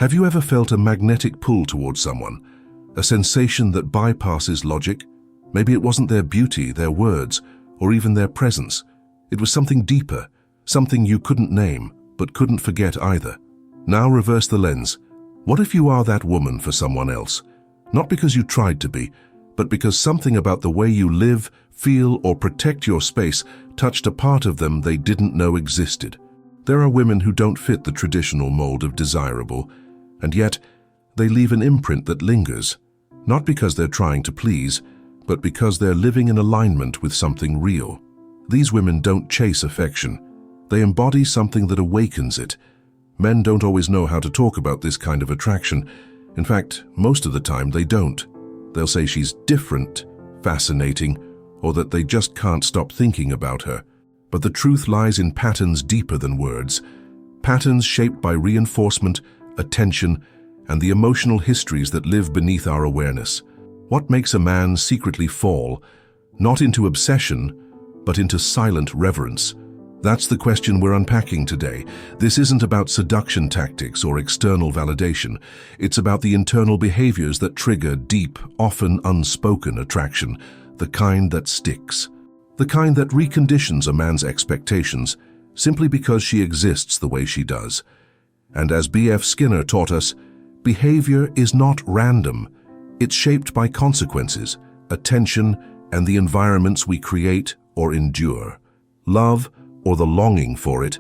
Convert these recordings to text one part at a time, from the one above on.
Have you ever felt a magnetic pull towards someone? A sensation that bypasses logic? Maybe it wasn't their beauty, their words, or even their presence. It was something deeper, something you couldn't name, but couldn't forget either. Now reverse the lens. What if you are that woman for someone else? Not because you tried to be, but because something about the way you live, feel, or protect your space touched a part of them they didn't know existed. There are women who don't fit the traditional mold of desirable, and yet they leave an imprint that lingers, not because they're trying to please, but because they're living in alignment with something real. These women don't chase affection. They embody something that awakens it. Men don't always know how to talk about this kind of attraction. In fact, most of the time they don't. They'll say she's different, fascinating, or that they just can't stop thinking about her. But the truth lies in patterns deeper than words. Patterns shaped by reinforcement, attention, and the emotional histories that live beneath our awareness. What makes a man secretly fall, not into obsession, but into silent reverence? That's the question we're unpacking today. This isn't about seduction tactics or external validation. It's about the internal behaviors that trigger deep, often unspoken attraction, the kind that sticks. The kind that reconditions a man's expectations simply because she exists the way she does. And as B.F. Skinner taught us, behavior is not random. It's shaped by consequences, attention, and the environments we create or endure. Love, or the longing for it,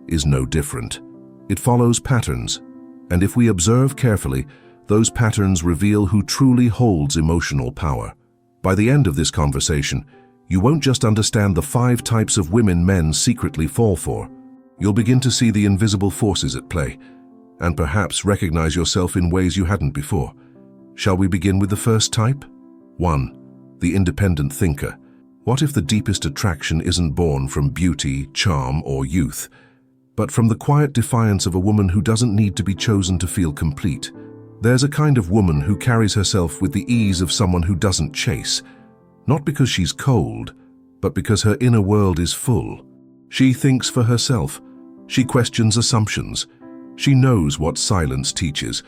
is no different. It follows patterns, and if we observe carefully, those patterns reveal who truly holds emotional power. By the end of this conversation, you won't just understand the 5 types of women men secretly fall for. You'll begin to see the invisible forces at play, and perhaps recognize yourself in ways you hadn't before. Shall we begin with the first type? 1. The independent thinker. What if the deepest attraction isn't born from beauty, charm, or youth, but from the quiet defiance of a woman who doesn't need to be chosen to feel complete? There's a kind of woman who carries herself with the ease of someone who doesn't chase, not because she's cold, but because her inner world is full. She thinks for herself. She questions assumptions. She knows what silence teaches,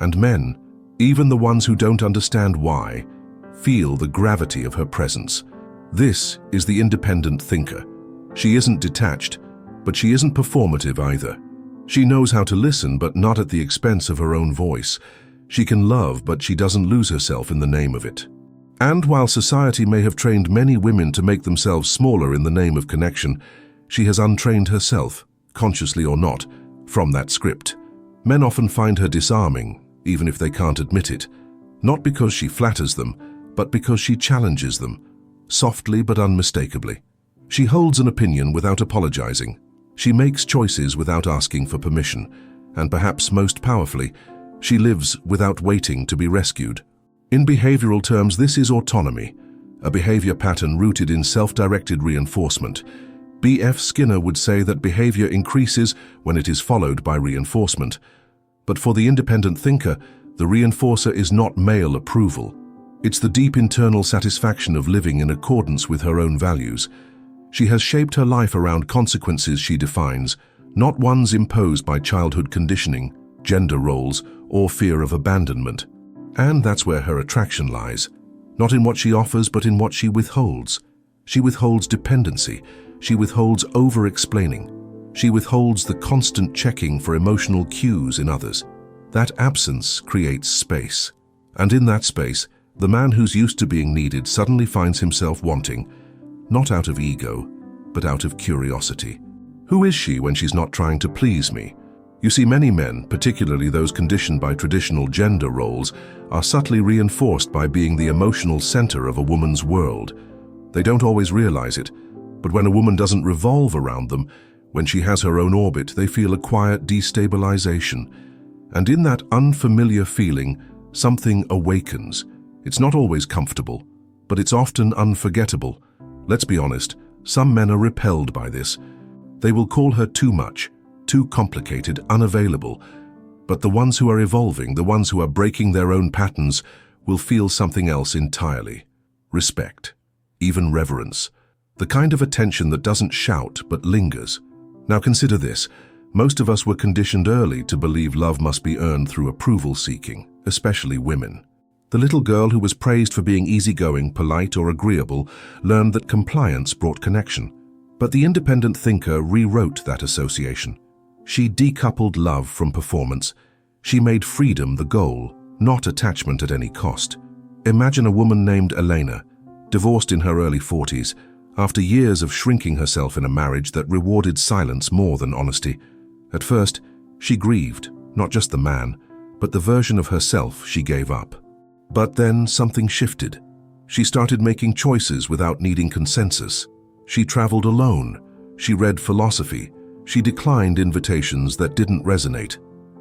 and men, even the ones who don't understand why, feel the gravity of her presence. This is the independent thinker. She isn't detached, but she isn't performative either. She knows how to listen, but not at the expense of her own voice. She can love, but she doesn't lose herself in the name of it. And while society may have trained many women to make themselves smaller in the name of connection, she has untrained herself, consciously or not, from that script. Men often find her disarming, even if they can't admit it, not because she flatters them, but because she challenges them, softly but unmistakably. She holds an opinion without apologizing. She makes choices without asking for permission, and perhaps most powerfully, she lives without waiting to be rescued. In behavioral terms, this is autonomy, a behavior pattern rooted in self-directed reinforcement. B.F. Skinner would say that behavior increases when it is followed by reinforcement. But for the independent thinker, the reinforcer is not male approval. It's the deep internal satisfaction of living in accordance with her own values. She has shaped her life around consequences she defines, not ones imposed by childhood conditioning, gender roles, or fear of abandonment. And that's where her attraction lies. Not in what she offers, but in what she withholds. She withholds dependency. She withholds over-explaining. She withholds the constant checking for emotional cues in others. That absence creates space. And in that space, the man who's used to being needed suddenly finds himself wanting, not out of ego, but out of curiosity. Who is she when she's not trying to please me? You see, many men, particularly those conditioned by traditional gender roles, are subtly reinforced by being the emotional center of a woman's world. They don't always realize it, but when a woman doesn't revolve around them, when she has her own orbit, they feel a quiet destabilization. And in that unfamiliar feeling, something awakens. It's not always comfortable, but it's often unforgettable. Let's be honest, some men are repelled by this. They will call her too much, too complicated, unavailable. But the ones who are evolving, the ones who are breaking their own patterns, will feel something else entirely. Respect, even reverence. The kind of attention that doesn't shout but lingers. Now consider this. Most of us were conditioned early to believe love must be earned through approval seeking, especially women. The little girl who was praised for being easygoing, polite, or agreeable learned that compliance brought connection. But the independent thinker rewrote that association. She decoupled love from performance. She made freedom the goal, not attachment at any cost. Imagine a woman named Elena, divorced in her early 40s, after years of shrinking herself in a marriage that rewarded silence more than honesty. At first, she grieved, not just the man, but the version of herself she gave up. But then something shifted. She started making choices without needing consensus. She traveled alone. She read philosophy. She declined invitations that didn't resonate.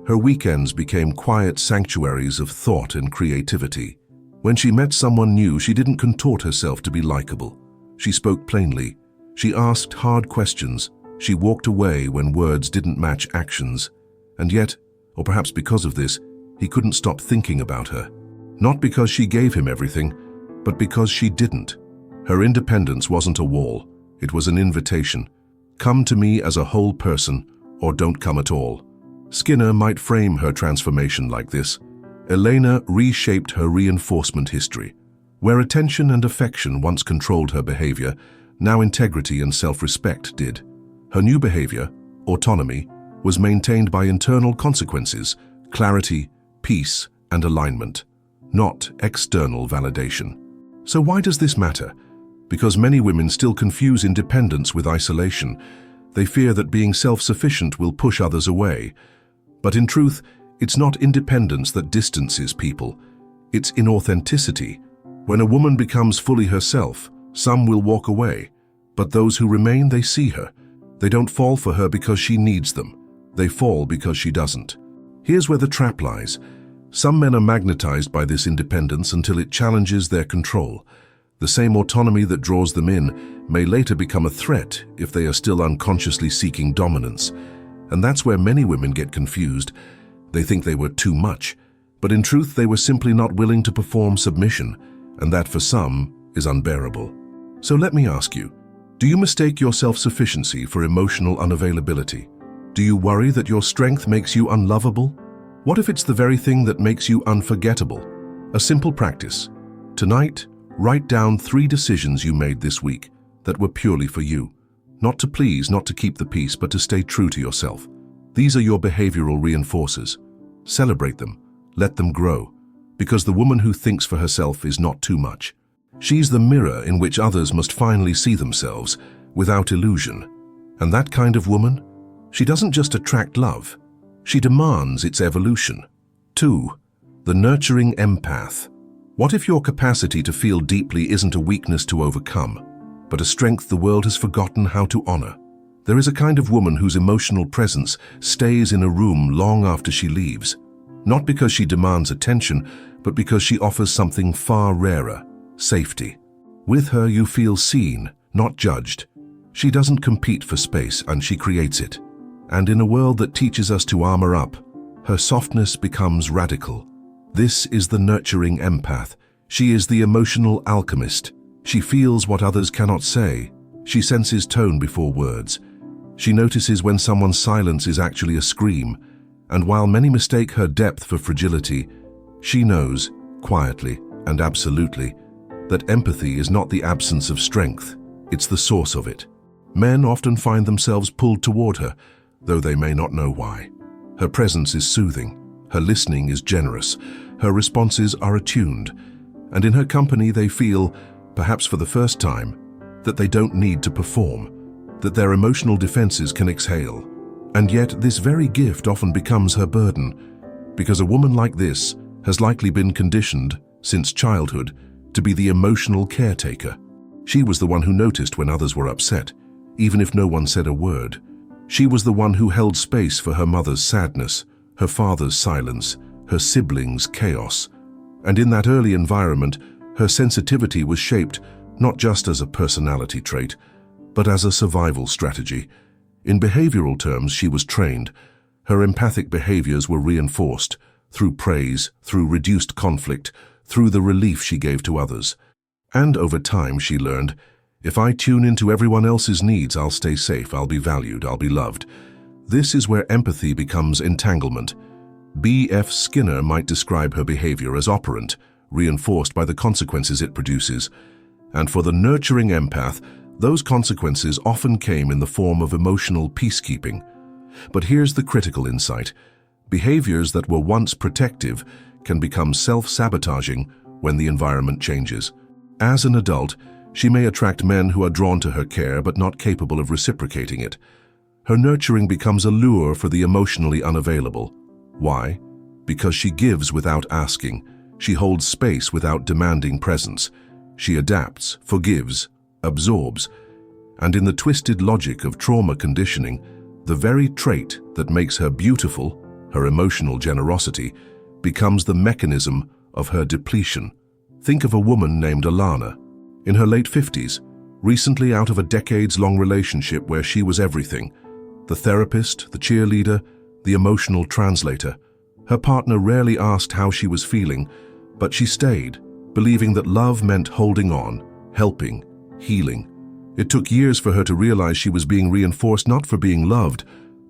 Her weekends became quiet sanctuaries of thought and creativity. When she met someone new, she didn't contort herself to be likable. She spoke plainly. She asked hard questions. She walked away when words didn't match actions. And yet, or perhaps because of this, he couldn't stop thinking about her. Not because she gave him everything, but because she didn't. Her independence wasn't a wall. It was an invitation. Come to me as a whole person, or don't come at all. Skinner might frame her transformation like this. Elena reshaped her reinforcement history. Where attention and affection once controlled her behavior, now integrity and self-respect did. Her new behavior, autonomy, was maintained by internal consequences, clarity, peace, and alignment, not external validation. So why does this matter? Because many women still confuse independence with isolation. They fear that being self-sufficient will push others away. But in truth, it's not independence that distances people. It's inauthenticity. When a woman becomes fully herself, some will walk away. But those who remain, they see her. They don't fall for her because she needs them. They fall because she doesn't. Here's where the trap lies. Some men are magnetized by this independence until it challenges their control. The same autonomy that draws them in may later become a threat if they are still unconsciously seeking dominance. And that's where many women get confused. They think they were too much, but in truth they were simply not willing to perform submission, and that for some is unbearable. So let me ask you, do you mistake your self-sufficiency for emotional unavailability? Do you worry that your strength makes you unlovable? What if it's the very thing that makes you unforgettable? A simple practice. Tonight, write down 3 decisions you made this week that were purely for you. Not to please, not to keep the peace, but to stay true to yourself. These are your behavioral reinforcers. Celebrate them. Let them grow. Because the woman who thinks for herself is not too much. She's the mirror in which others must finally see themselves, without illusion. And that kind of woman, she doesn't just attract love. She demands its evolution. 2. The nurturing empath. What if your capacity to feel deeply isn't a weakness to overcome, but a strength the world has forgotten how to honor? There is a kind of woman whose emotional presence stays in a room long after she leaves. Not because she demands attention, but because she offers something far rarer, safety. With her you feel seen, not judged. She doesn't compete for space, and she creates it. And in a world that teaches us to armor up, her softness becomes radical. This is the nurturing empath. She is the emotional alchemist. She feels what others cannot say. She senses tone before words. She notices when someone's silence is actually a scream. And while many mistake her depth for fragility, she knows, quietly and absolutely, that empathy is not the absence of strength, it's the source of it. Men often find themselves pulled toward her, though they may not know why. Her presence is soothing, her listening is generous, her responses are attuned, and in her company they feel, perhaps for the first time, that they don't need to perform, that their emotional defenses can exhale. And yet this very gift often becomes her burden, because a woman like this has likely been conditioned, since childhood, to be the emotional caretaker. She was the one who noticed when others were upset, even if no one said a word. She was the one who held space for her mother's sadness, her father's silence, her siblings' chaos. And in that early environment, her sensitivity was shaped not just as a personality trait, but as a survival strategy. In behavioral terms, she was trained. Her empathic behaviors were reinforced through praise, through reduced conflict, through the relief she gave to others. And over time, she learned, if I tune into everyone else's needs, I'll stay safe, I'll be valued, I'll be loved. This is where empathy becomes entanglement. B.F. Skinner might describe her behavior as operant, reinforced by the consequences it produces. And for the nurturing empath, those consequences often came in the form of emotional peacekeeping. But here's the critical insight. Behaviors that were once protective can become self-sabotaging when the environment changes. As an adult, she may attract men who are drawn to her care but not capable of reciprocating it. Her nurturing becomes a lure for the emotionally unavailable. Why? Because she gives without asking. She holds space without demanding presence. She adapts, forgives, absorbs. And in the twisted logic of trauma conditioning, the very trait that makes her beautiful, her emotional generosity, becomes the mechanism of her depletion. Think of a woman named Alana, in her late 50s, recently out of a decades-long relationship where she was everything: the therapist, the cheerleader, the emotional translator. Her partner rarely asked how she was feeling, but she stayed, believing that love meant holding on, helping, healing. It took years for her to realize she was being reinforced not for being loved,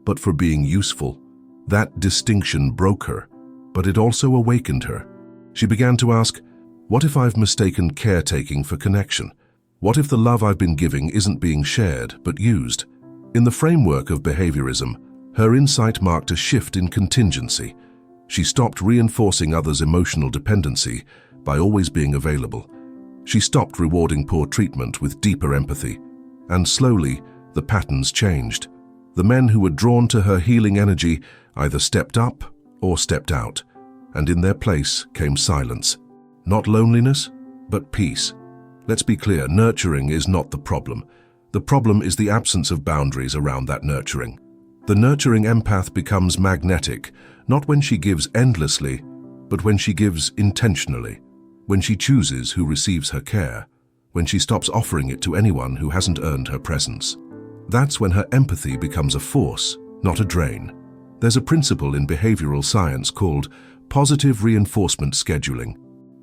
but for being useful. That distinction broke her, but it also awakened her. She began to ask, what if I've mistaken caretaking for connection? What if the love I've been giving isn't being shared, but used? In the framework of behaviorism, her insight marked a shift in contingency. She stopped reinforcing others' emotional dependency by always being available. She stopped rewarding poor treatment with deeper empathy. And slowly, the patterns changed. The men who were drawn to her healing energy either stepped up or stepped out, and in their place came silence. Not loneliness, but peace. Let's be clear, nurturing is not the problem. The problem is the absence of boundaries around that nurturing. The nurturing empath becomes magnetic, not when she gives endlessly, but when she gives intentionally, when she chooses who receives her care, when she stops offering it to anyone who hasn't earned her presence. That's when her empathy becomes a force, not a drain. There's a principle in behavioral science called positive reinforcement scheduling.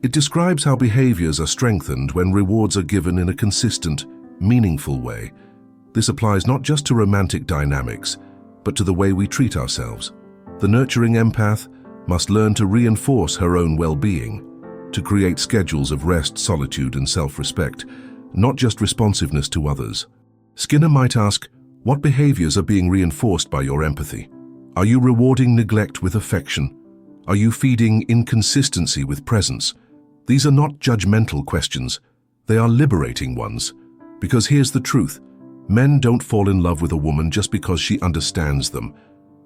It describes how behaviors are strengthened when rewards are given in a consistent, meaningful way. This applies not just to romantic dynamics, but to the way we treat ourselves. The nurturing empath must learn to reinforce her own well-being, to create schedules of rest, solitude, and self-respect, not just responsiveness to others. Skinner might ask, what behaviors are being reinforced by your empathy? Are you rewarding neglect with affection? Are you feeding inconsistency with presence? These are not judgmental questions. They are liberating ones. Because here's the truth. Men don't fall in love with a woman just because she understands them.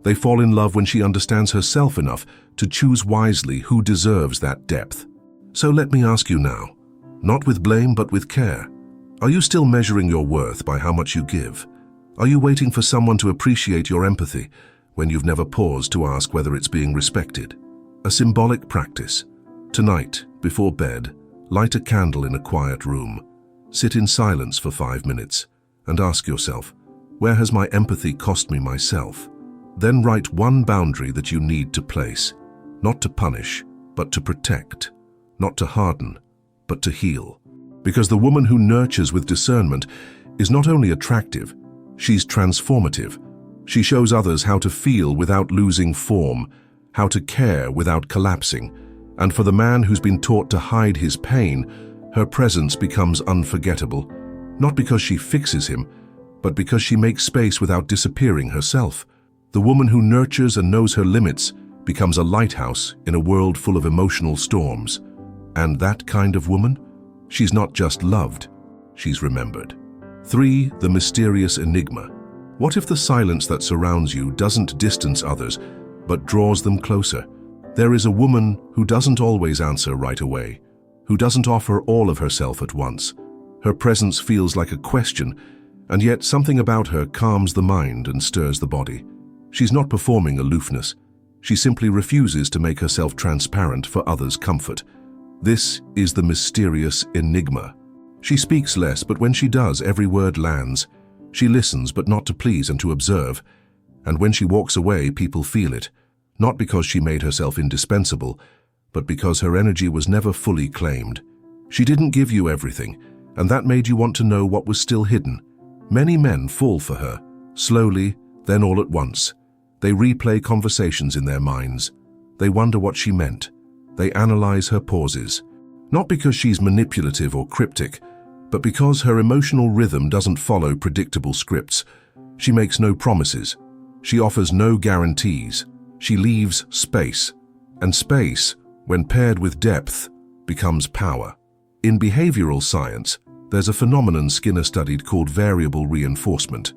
They fall in love when she understands herself enough to choose wisely who deserves that depth. So let me ask you now, not with blame but with care, are you still measuring your worth by how much you give? Are you waiting for someone to appreciate your empathy when you've never paused to ask whether it's being respected? A symbolic practice. Tonight, before bed, light a candle in a quiet room. Sit in silence for 5 minutes and ask yourself, where has my empathy cost me myself? Then write one boundary that you need to place, not to punish, but to protect, not to harden, but to heal. Because the woman who nurtures with discernment is not only attractive, she's transformative. She shows others how to feel without losing form, how to care without collapsing. And for the man who's been taught to hide his pain, her presence becomes unforgettable, not because she fixes him, but because she makes space without disappearing herself. The woman who nurtures and knows her limits becomes a lighthouse in a world full of emotional storms. And that kind of woman? She's not just loved, she's remembered. 3. The mysterious enigma. What if the silence that surrounds you doesn't distance others, but draws them closer? There is a woman who doesn't always answer right away, who doesn't offer all of herself at once. Her presence feels like a question, and yet something about her calms the mind and stirs the body. She's not performing aloofness. She simply refuses to make herself transparent for others' comfort. This is the mysterious enigma. She speaks less, but when she does, every word lands. She listens, but not to please and to observe. And when she walks away, people feel it. Not because she made herself indispensable, but because her energy was never fully claimed. She didn't give you everything, and that made you want to know what was still hidden. Many men fall for her. Slowly, Then all at once, they replay conversations in their minds. They wonder what she meant. They analyze her pauses. Not because she's manipulative or cryptic, but because her emotional rhythm doesn't follow predictable scripts. She makes no promises. She offers no guarantees. She leaves space. And space, when paired with depth, becomes power. In behavioral science, there's a phenomenon Skinner studied called variable reinforcement.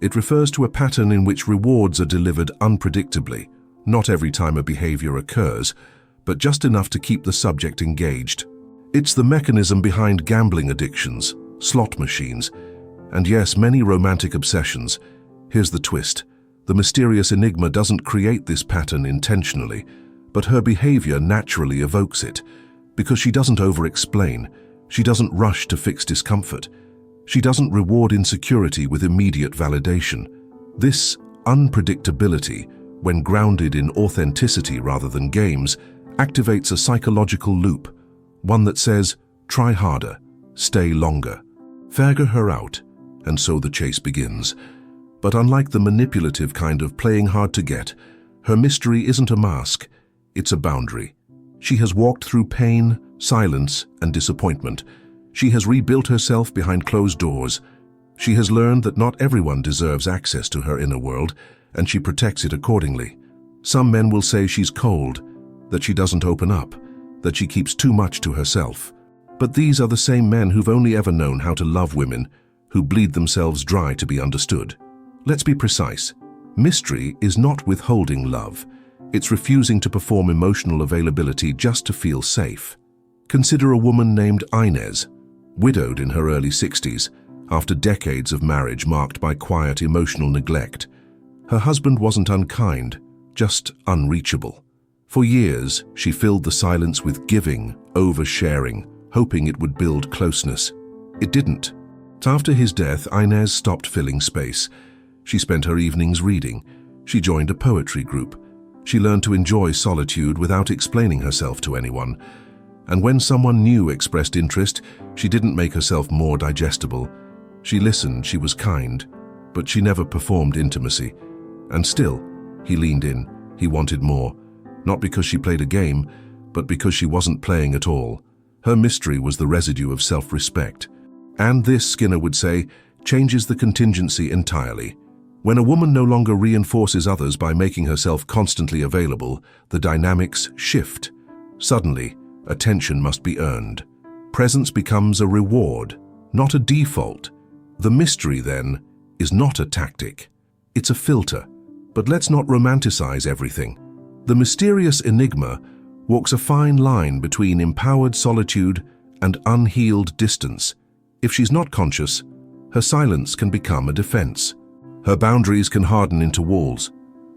It refers to a pattern in which rewards are delivered unpredictably, not every time a behavior occurs, but just enough to keep the subject engaged. It's the mechanism behind gambling addictions, slot machines, and yes, many romantic obsessions. Here's the twist. The mysterious enigma doesn't create this pattern intentionally, but her behavior naturally evokes it, because she doesn't over-explain. She doesn't rush to fix discomfort. She doesn't reward insecurity with immediate validation. This unpredictability, when grounded in authenticity rather than games, activates a psychological loop, one that says, try harder, stay longer. Figure her out, and so the chase begins. But unlike the manipulative kind of playing hard to get, her mystery isn't a mask, it's a boundary. She has walked through pain, silence, and disappointment. She has rebuilt herself behind closed doors. She has learned that not everyone deserves access to her inner world, and she protects it accordingly. Some men will say she's cold, that she doesn't open up, that she keeps too much to herself. But these are the same men who've only ever known how to love women, who bleed themselves dry to be understood. Let's be precise. Mystery is not withholding love. It's refusing to perform emotional availability just to feel safe. Consider a woman named Inez, widowed in her early 60s, after decades of marriage marked by quiet emotional neglect. Her husband wasn't unkind, just unreachable. For years, she filled the silence with giving, oversharing, hoping it would build closeness. It didn't. After his death, Inez stopped filling space. She spent her evenings reading. She joined a poetry group. She learned to enjoy solitude without explaining herself to anyone. And when someone new expressed interest, she didn't make herself more digestible. She listened, she was kind, but she never performed intimacy. And still, he leaned in. He wanted more. Not because she played a game, but because she wasn't playing at all. Her mystery was the residue of self-respect. And this, Skinner would say, changes the contingency entirely. When a woman no longer reinforces others by making herself constantly available, the dynamics shift. Suddenly, attention must be earned. Presence becomes a reward, not a default. The mystery, then, is not a tactic. It's a filter. But let's not romanticize everything. The mysterious enigma walks a fine line between empowered solitude and unhealed distance. If she's not conscious, her silence can become a defense. Her boundaries can harden into walls.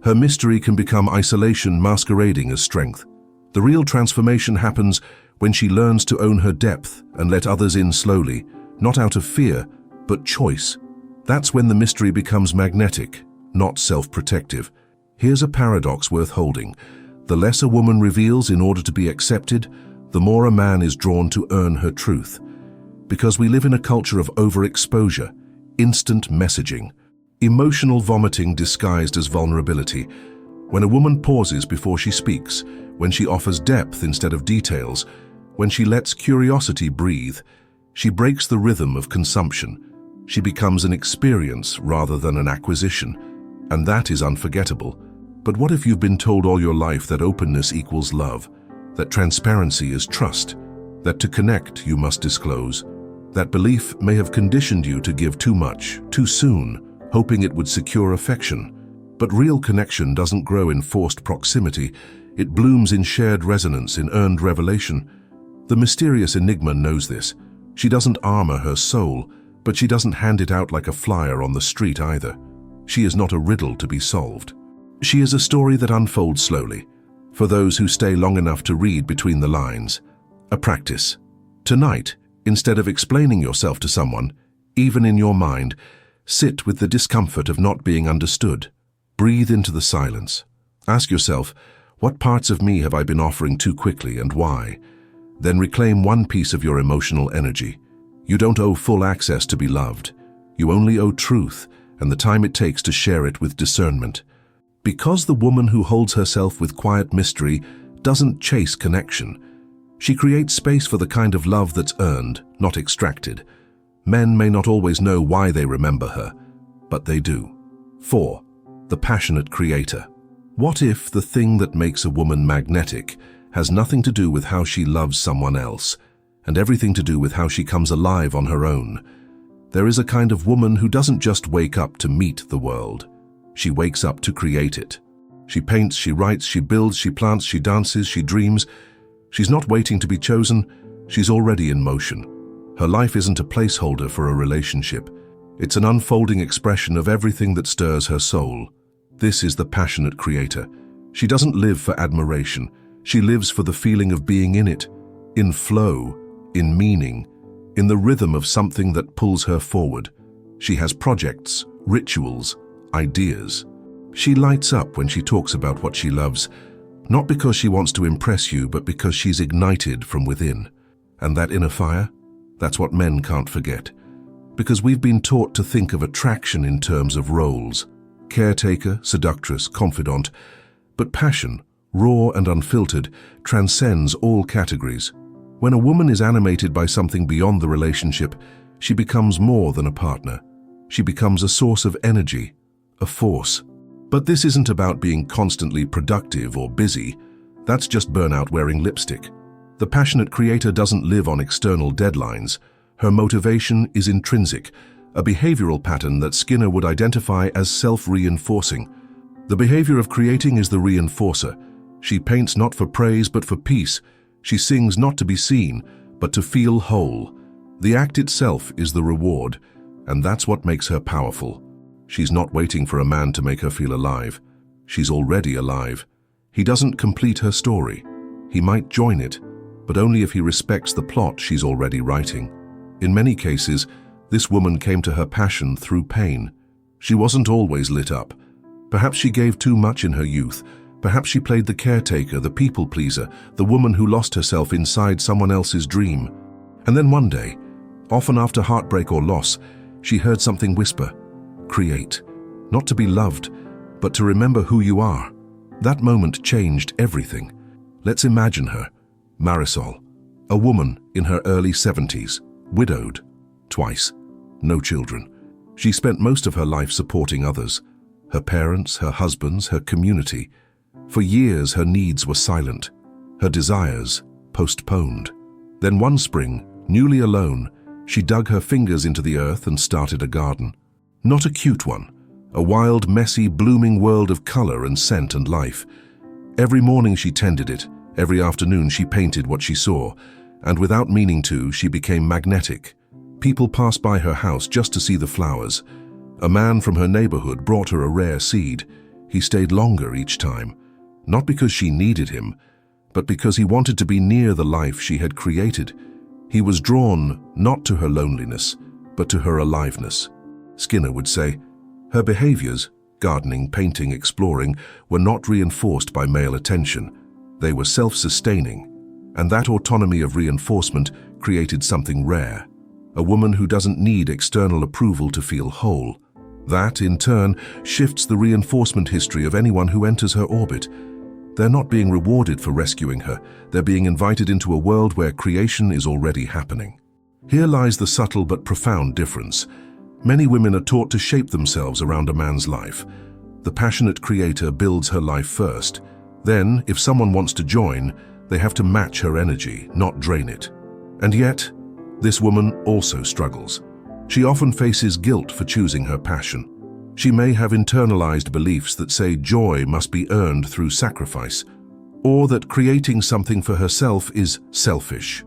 Her mystery can become isolation masquerading as strength. The real transformation happens when she learns to own her depth and let others in slowly, not out of fear, but choice. That's when the mystery becomes magnetic, not self-protective. Here's a paradox worth holding. The less a woman reveals in order to be accepted, the more a man is drawn to earn her truth. Because we live in a culture of overexposure, instant messaging, emotional vomiting disguised as vulnerability. When a woman pauses before she speaks, when she offers depth instead of details, when she lets curiosity breathe, she breaks the rhythm of consumption. She becomes an experience rather than an acquisition, and that is unforgettable. But what if you've been told all your life that openness equals love, that transparency is trust, that to connect you must disclose? That belief may have conditioned you to give too much, too soon, hoping it would secure affection. But real connection doesn't grow in forced proximity. It blooms in shared resonance, in earned revelation. The mysterious enigma knows this. She doesn't armor her soul, but she doesn't hand it out like a flyer on the street either. She is not a riddle to be solved. She is a story that unfolds slowly, for those who stay long enough to read between the lines. A practice. Tonight, instead of explaining yourself to someone, even in your mind, sit with the discomfort of not being understood. Breathe into the silence. Ask yourself, what parts of me have I been offering too quickly and why? Then reclaim one piece of your emotional energy. You don't owe full access to be loved. You only owe truth, and the time it takes to share it with discernment. Because the woman who holds herself with quiet mystery doesn't chase connection. She creates space for the kind of love that's earned, not extracted. Men may not always know why they remember her, but they do. 4. The passionate creator. What if the thing that makes a woman magnetic has nothing to do with how she loves someone else, and everything to do with how she comes alive on her own? There is a kind of woman who doesn't just wake up to meet the world. She wakes up to create it. She paints, she writes, she builds, she plants, she dances, she dreams. She's not waiting to be chosen, she's already in motion. Her life isn't a placeholder for a relationship. It's an unfolding expression of everything that stirs her soul. This is the passionate creator. She doesn't live for admiration. She lives for the feeling of being in it, in flow, in meaning, in the rhythm of something that pulls her forward. She has projects, rituals, ideas. She lights up when she talks about what she loves, not because she wants to impress you, but because she's ignited from within. And that inner fire, that's what men can't forget. Because we've been taught to think of attraction in terms of roles: caretaker, seductress, confidant. But passion, raw and unfiltered, transcends all categories. When a woman is animated by something beyond the relationship, she becomes more than a partner. She becomes a source of energy, a force. But this isn't about being constantly productive or busy. That's just burnout wearing lipstick. The passionate creator doesn't live on external deadlines. Her motivation is intrinsic, a behavioral pattern that Skinner would identify as self-reinforcing. The behavior of creating is the reinforcer. She paints not for praise but for peace. She sings not to be seen, but to feel whole. The act itself is the reward, and that's what makes her powerful. She's not waiting for a man to make her feel alive. She's already alive. He doesn't complete her story. He might join it, but only if he respects the plot she's already writing. In many cases, this woman came to her passion through pain. She wasn't always lit up. Perhaps she gave too much in her youth. Perhaps she played the caretaker, the people-pleaser, the woman who lost herself inside someone else's dream. And then one day, often after heartbreak or loss, she heard something whisper, "Create. Not to be loved, but to remember who you are." That moment changed everything. Let's imagine her, Marisol, a woman in her early 70s, widowed, twice, no children. She spent most of her life supporting others, her parents, her husbands, her community. For years, her needs were silent, her desires postponed. Then one spring, newly alone, she dug her fingers into the earth and started a garden. Not a cute one, a wild, messy, blooming world of color and scent and life. Every morning she tended it, every afternoon she painted what she saw, and without meaning to, she became magnetic. People passed by her house just to see the flowers. A man from her neighborhood brought her a rare seed. He stayed longer each time, not because she needed him, but because he wanted to be near the life she had created. He was drawn not to her loneliness, but to her aliveness. Skinner would say, her behaviors, gardening, painting, exploring, were not reinforced by male attention. They were self-sustaining, and that autonomy of reinforcement created something rare. A woman who doesn't need external approval to feel whole. That, in turn, shifts the reinforcement history of anyone who enters her orbit. They're not being rewarded for rescuing her. They're being invited into a world where creation is already happening. Here lies the subtle but profound difference. Many women are taught to shape themselves around a man's life. The passionate creator builds her life first. Then, if someone wants to join, they have to match her energy, not drain it. And yet, this woman also struggles. She often faces guilt for choosing her passion. She may have internalized beliefs that say joy must be earned through sacrifice, or that creating something for herself is selfish.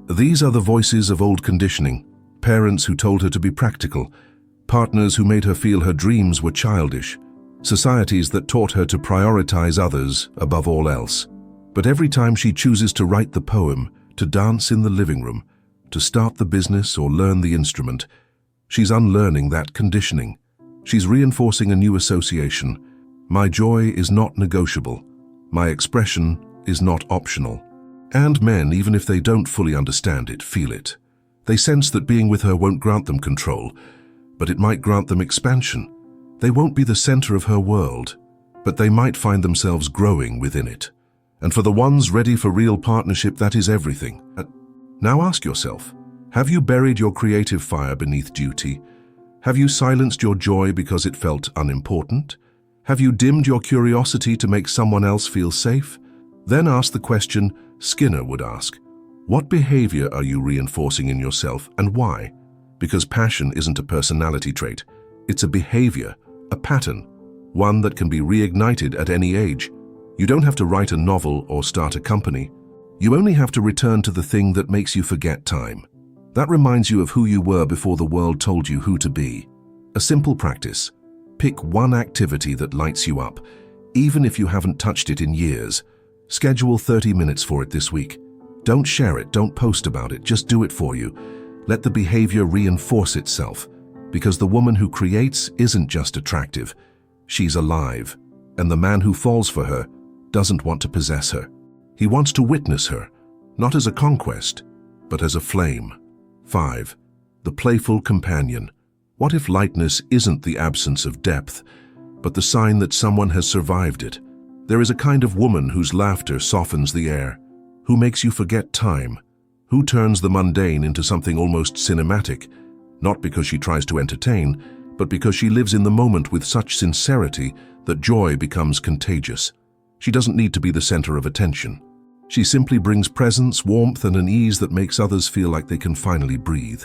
These are the voices of old conditioning, parents who told her to be practical, partners who made her feel her dreams were childish, societies that taught her to prioritize others above all else. But every time she chooses to write the poem, to dance in the living room, to start the business or learn the instrument, she's unlearning that conditioning. She's reinforcing a new association. My joy is not negotiable. My expression is not optional. And men, even if they don't fully understand it, feel it. They sense that being with her won't grant them control, but it might grant them expansion. They won't be the center of her world, but they might find themselves growing within it. And for the ones ready for real partnership, that is everything. Now ask yourself, have you buried your creative fire beneath duty? Have you silenced your joy because it felt unimportant? Have you dimmed your curiosity to make someone else feel safe? Then ask the question Skinner would ask. What behavior are you reinforcing in yourself, and why? Because passion isn't a personality trait. It's a behavior, a pattern, one that can be reignited at any age. You don't have to write a novel or start a company. You only have to return to the thing that makes you forget time. That reminds you of who you were before the world told you who to be. A simple practice. Pick one activity that lights you up, even if you haven't touched it in years. Schedule 30 minutes for it this week. Don't share it, don't post about it, just do it for you. Let the behavior reinforce itself, because the woman who creates isn't just attractive, she's alive, and the man who falls for her doesn't want to possess her. He wants to witness her, not as a conquest, but as a flame. 5. The playful companion. What if lightness isn't the absence of depth, but the sign that someone has survived it? There is a kind of woman whose laughter softens the air, who makes you forget time, who turns the mundane into something almost cinematic, not because she tries to entertain, but because she lives in the moment with such sincerity that joy becomes contagious. She doesn't need to be the center of attention. She simply brings presence, warmth, and an ease that makes others feel like they can finally breathe.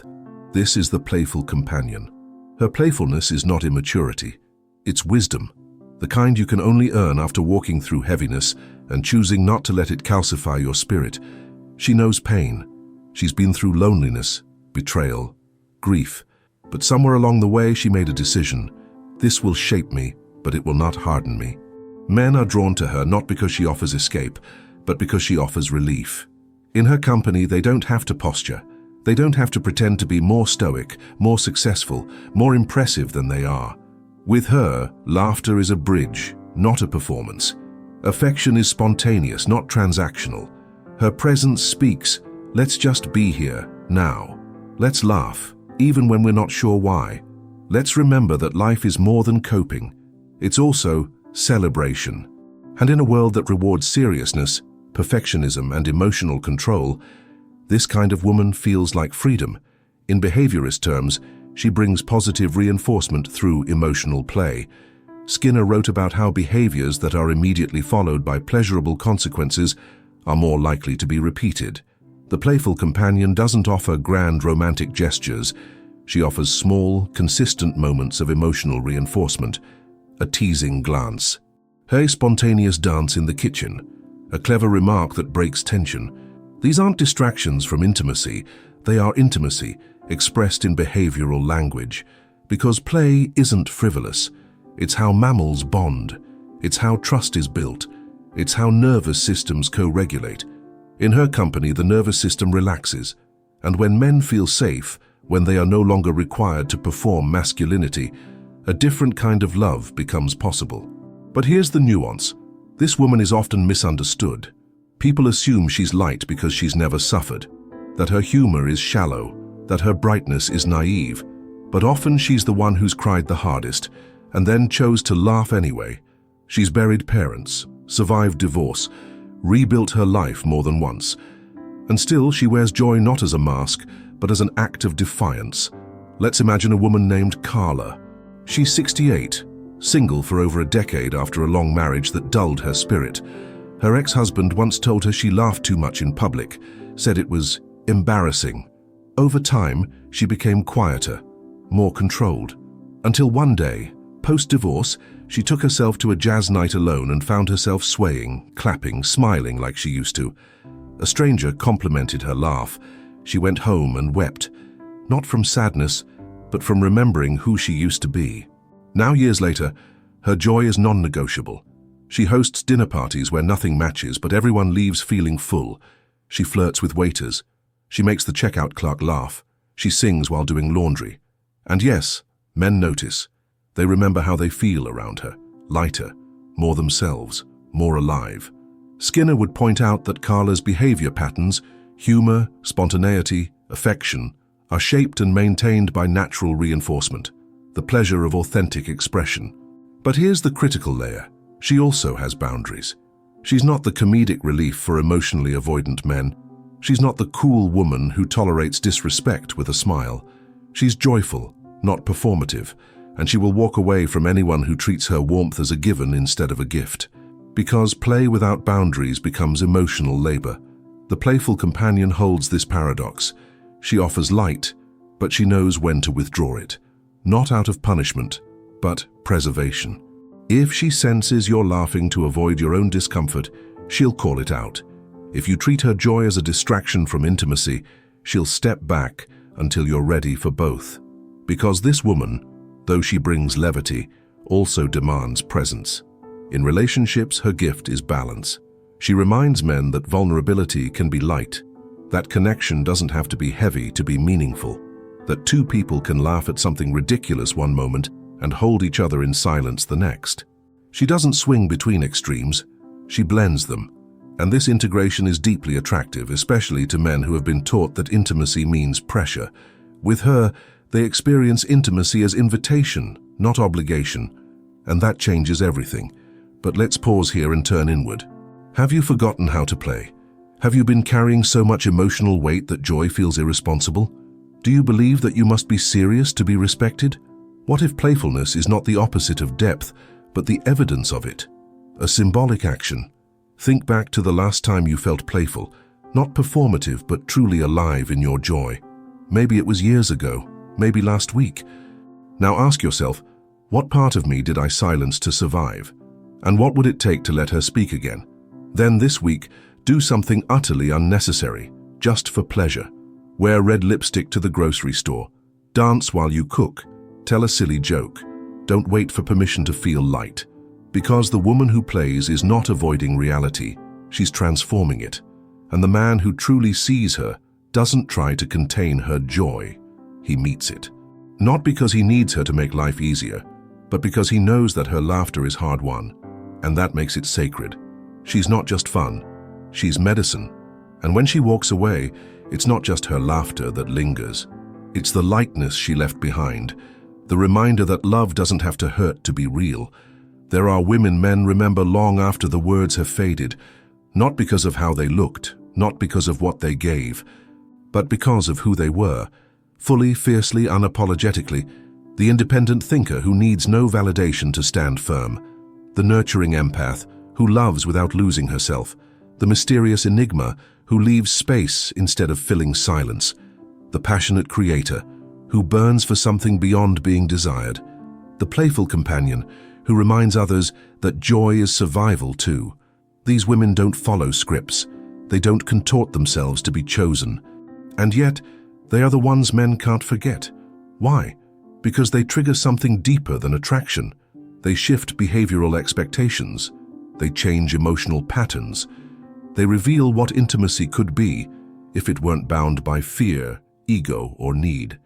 This is the playful companion. Her playfulness is not immaturity. It's wisdom, the kind you can only earn after walking through heaviness and choosing not to let it calcify your spirit. She knows pain. She's been through loneliness, betrayal, grief. But somewhere along the way she made a decision. This will shape me, but it will not harden me. Men are drawn to her not because she offers escape, but because she offers relief. In her company, they don't have to posture. They don't have to pretend to be more stoic, more successful, more impressive than they are. With her, laughter is a bridge, not a performance. Affection is spontaneous, not transactional. Her presence speaks, let's just be here, now. Let's laugh, even when we're not sure why. Let's remember that life is more than coping. It's also celebration. And in a world that rewards seriousness, perfectionism, and emotional control, this kind of woman feels like freedom. In behaviorist terms, she brings positive reinforcement through emotional play. Skinner wrote about how behaviors that are immediately followed by pleasurable consequences are more likely to be repeated. The playful companion doesn't offer grand romantic gestures. She offers small, consistent moments of emotional reinforcement. A teasing glance, her spontaneous dance in the kitchen, a clever remark that breaks tension. These aren't distractions from intimacy, they are intimacy expressed in behavioral language. Because play isn't frivolous. It's how mammals bond. It's how trust is built. It's how nervous systems co-regulate. In her company, the nervous system relaxes. And when men feel safe, when they are no longer required to perform masculinity, a different kind of love becomes possible. But here's the nuance. This woman is often misunderstood. People assume she's light because she's never suffered, that her humor is shallow, that her brightness is naive. But often she's the one who's cried the hardest, and then chose to laugh anyway. She's buried parents, survived divorce, rebuilt her life more than once. And still she wears joy not as a mask, but as an act of defiance. Let's imagine a woman named Carla. She's 68, single for over a decade after a long marriage that dulled her spirit. Her ex-husband once told her she laughed too much in public, said it was embarrassing. Over time, she became quieter, more controlled. Until one day, post-divorce, she took herself to a jazz night alone and found herself swaying, clapping, smiling like she used to. A stranger complimented her laugh. She went home and wept, not from sadness, but from remembering who she used to be. Now, years later, her joy is non-negotiable. She hosts dinner parties where nothing matches, but everyone leaves feeling full. She flirts with waiters. She makes the checkout clerk laugh. She sings while doing laundry. And yes, men notice. They remember how they feel around her, lighter, more themselves, more alive. Skinner would point out that Carla's behavior patterns, humor, spontaneity, affection, are shaped and maintained by natural reinforcement. the pleasure of authentic expression. But here's the critical layer. She also has boundaries. She's not the comedic relief for emotionally avoidant men. She's not the cool woman who tolerates disrespect with a smile. She's joyful, not performative, and she will walk away from anyone who treats her warmth as a given instead of a gift. Because play without boundaries becomes emotional labor. The playful companion holds this paradox. She offers light, but she knows when to withdraw it. Not out of punishment, but preservation. If she senses you're laughing to avoid your own discomfort, she'll call it out. If you treat her joy as a distraction from intimacy, she'll step back until you're ready for both. Because this woman, though she brings levity, also demands presence. In relationships, her gift is balance. She reminds men that vulnerability can be light, that connection doesn't have to be heavy to be meaningful, that two people can laugh at something ridiculous one moment and hold each other in silence the next. She doesn't swing between extremes, she blends them. And this integration is deeply attractive, especially to men who have been taught that intimacy means pressure. With her, they experience intimacy as invitation, not obligation. And that changes everything. But let's pause here and turn inward. Have you forgotten how to play? Have you been carrying so much emotional weight that joy feels irresponsible? Do you believe that you must be serious to be respected? What if playfulness is not the opposite of depth, but the evidence of it? A symbolic action. Think back to the last time you felt playful, not performative but truly alive in your joy. Maybe it was years ago, maybe last week. Now ask yourself, what part of me did I silence to survive? And what would it take to let her speak again? Then this week, do something utterly unnecessary, just for pleasure. Wear red lipstick to the grocery store. Dance while you cook. Tell a silly joke. Don't wait for permission to feel light. Because the woman who plays is not avoiding reality, she's transforming it. And the man who truly sees her doesn't try to contain her joy. He meets it. Not because he needs her to make life easier, but because he knows that her laughter is hard-won. And that makes it sacred. She's not just fun, she's medicine. And when she walks away, it's not just her laughter that lingers. It's the lightness she left behind, the reminder that love doesn't have to hurt to be real. There are women men remember long after the words have faded, not because of how they looked, not because of what they gave, but because of who they were, fully, fiercely, unapologetically, the independent thinker who needs no validation to stand firm, the nurturing empath who loves without losing herself, the mysterious enigma who leaves space instead of filling silence, the passionate creator who burns for something beyond being desired, the playful companion who reminds others that joy is survival too. These women don't follow scripts. They don't contort themselves to be chosen. And yet, they are the ones men can't forget. Why? Because they trigger something deeper than attraction. They shift behavioral expectations. They change emotional patterns. They reveal what intimacy could be if it weren't bound by fear, ego, or need.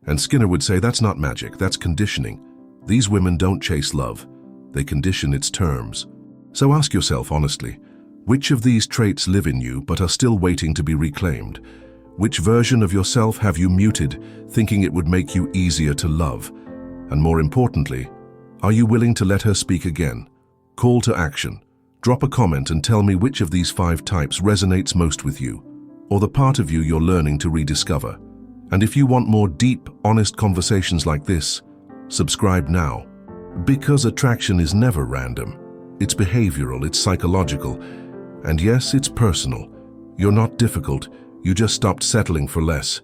And Skinner would say that's not magic, that's conditioning. These women don't chase love. They condition its terms. So ask yourself honestly, which of these traits live in you but are still waiting to be reclaimed? Which version of yourself have you muted, thinking it would make you easier to love? And more importantly, are you willing to let her speak again? Call to action. Drop a comment and tell me which of these 5 types resonates most with you, or the part of you you're learning to rediscover. And if you want more deep, honest conversations like this, subscribe now. Because attraction is never random. It's behavioral, it's psychological, and yes, it's personal. You're not difficult, you just stopped settling for less.